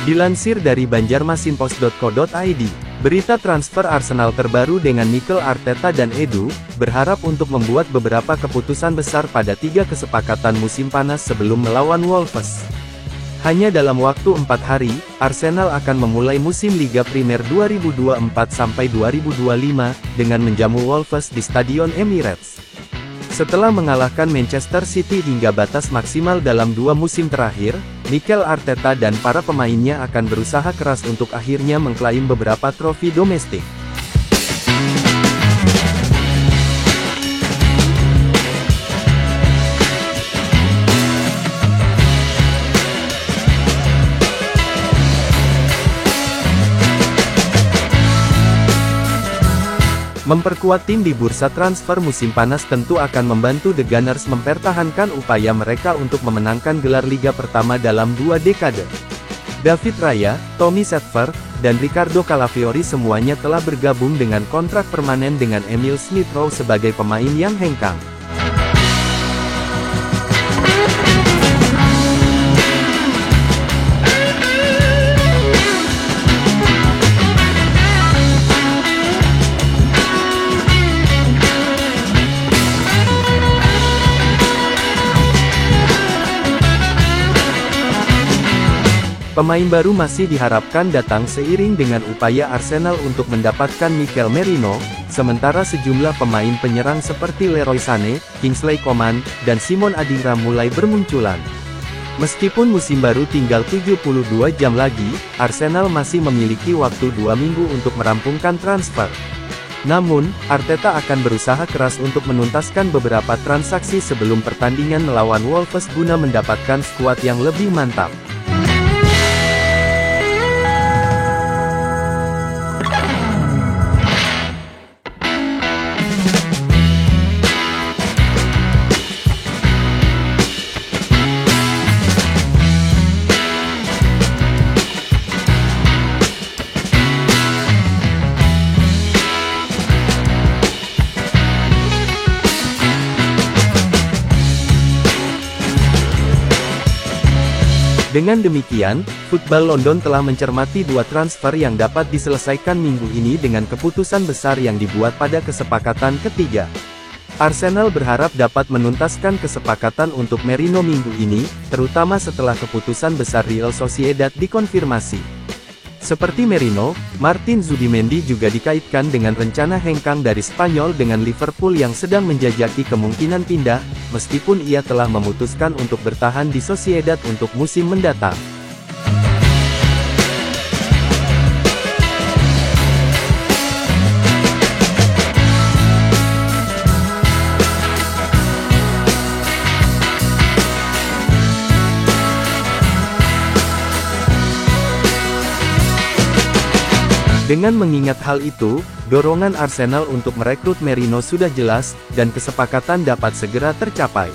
Dilansir dari banjarmasinpost.co.id, berita transfer Arsenal terbaru dengan Mikel Arteta dan Edu, berharap untuk membuat beberapa keputusan besar pada 3 kesepakatan musim panas sebelum melawan Wolves. Hanya dalam waktu 4 hari, Arsenal akan memulai musim Liga Primer 2024-2025, dengan menjamu Wolves di Stadion Emirates. Setelah mengalahkan Manchester City hingga batas maksimal dalam 2 musim terakhir, Mikel Arteta dan para pemainnya akan berusaha keras untuk akhirnya mengklaim beberapa trofi domestik. Memperkuat tim di bursa transfer musim panas tentu akan membantu The Gunners mempertahankan upaya mereka untuk memenangkan gelar liga pertama dalam 2 dekade. David Raya, Tommy Setver, dan Ricardo Calafiori semuanya telah bergabung dengan kontrak permanen dengan Emil Smith Rowe sebagai pemain yang hengkang. Pemain baru masih diharapkan datang seiring dengan upaya Arsenal untuk mendapatkan Mikel Merino, sementara sejumlah pemain penyerang seperti Leroy Sané, Kingsley Coman, dan Simon Adingra mulai bermunculan. Meskipun musim baru tinggal 72 jam lagi, Arsenal masih memiliki waktu 2 minggu untuk merampungkan transfer. Namun, Arteta akan berusaha keras untuk menuntaskan beberapa transaksi sebelum pertandingan melawan Wolves guna mendapatkan skuad yang lebih mantap. Dengan demikian, Football London telah mencermati 2 transfer yang dapat diselesaikan minggu ini dengan keputusan besar yang dibuat pada kesepakatan ketiga. Arsenal berharap dapat menuntaskan kesepakatan untuk Merino minggu ini, terutama setelah keputusan besar Real Sociedad dikonfirmasi. Seperti Merino, Martin Zubimendi juga dikaitkan dengan rencana hengkang dari Spanyol dengan Liverpool yang sedang menjajaki kemungkinan pindah, meskipun ia telah memutuskan untuk bertahan di Sociedad untuk musim mendatang. Dengan mengingat hal itu, dorongan Arsenal untuk merekrut Merino sudah jelas, dan kesepakatan dapat segera tercapai.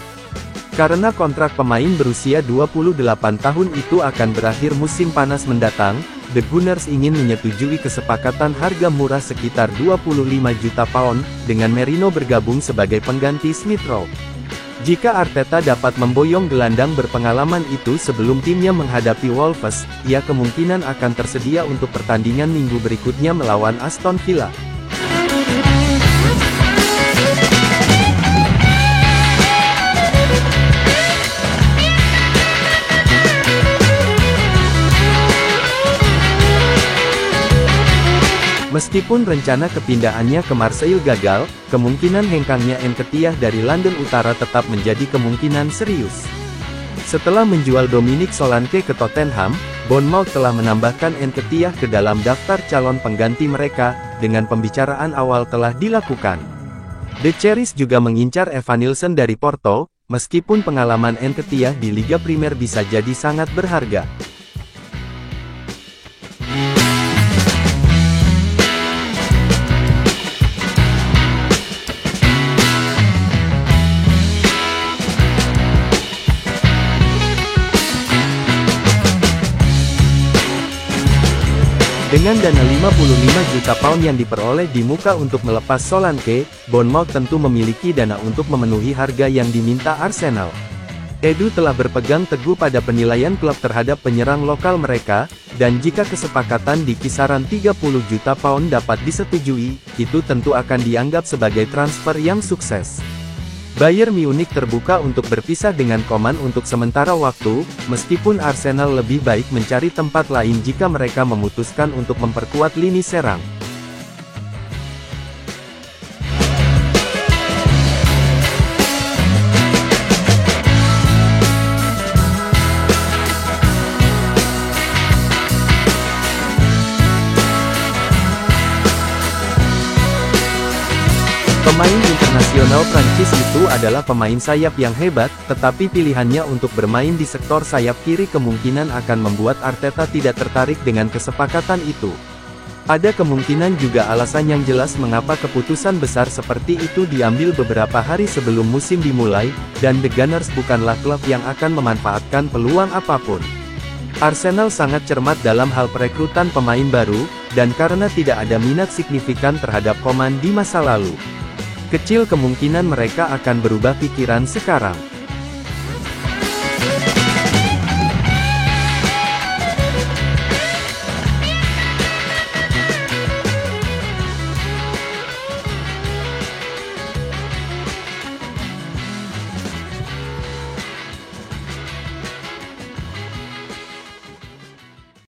Karena kontrak pemain berusia 28 tahun itu akan berakhir musim panas mendatang, The Gunners ingin menyetujui kesepakatan harga murah sekitar 25 juta pound, dengan Merino bergabung sebagai pengganti Smith Rowe. Jika Arteta dapat memboyong gelandang berpengalaman itu sebelum timnya menghadapi Wolves, ia kemungkinan akan tersedia untuk pertandingan minggu berikutnya melawan Aston Villa. Meskipun rencana kepindahannya ke Marseille gagal, kemungkinan hengkangnya Nketiah dari London Utara tetap menjadi kemungkinan serius. Setelah menjual Dominic Solanke ke Tottenham, Bournemouth telah menambahkan Nketiah ke dalam daftar calon pengganti mereka, dengan pembicaraan awal telah dilakukan. The Cherries juga mengincar Evan Nilsson dari Porto, meskipun pengalaman Nketiah di Liga Primer bisa jadi sangat berharga. Dengan dana 55 juta pound yang diperoleh di muka untuk melepas Solanke, Bournemouth tentu memiliki dana untuk memenuhi harga yang diminta Arsenal. Edu telah berpegang teguh pada penilaian klub terhadap penyerang lokal mereka, dan jika kesepakatan di kisaran 30 juta pound dapat disetujui, itu tentu akan dianggap sebagai transfer yang sukses. Bayern Munich terbuka untuk berpisah dengan Coman untuk sementara waktu, meskipun Arsenal lebih baik mencari tempat lain jika mereka memutuskan untuk memperkuat lini serang. Pemain internasional Prancis itu adalah pemain sayap yang hebat, tetapi pilihannya untuk bermain di sektor sayap kiri kemungkinan akan membuat Arteta tidak tertarik dengan kesepakatan itu. Ada kemungkinan juga alasan yang jelas mengapa keputusan besar seperti itu diambil beberapa hari sebelum musim dimulai, dan The Gunners bukanlah klub yang akan memanfaatkan peluang apapun. Arsenal sangat cermat dalam hal perekrutan pemain baru, dan karena tidak ada minat signifikan terhadap Coman di masa lalu, kecil kemungkinan mereka akan berubah pikiran sekarang.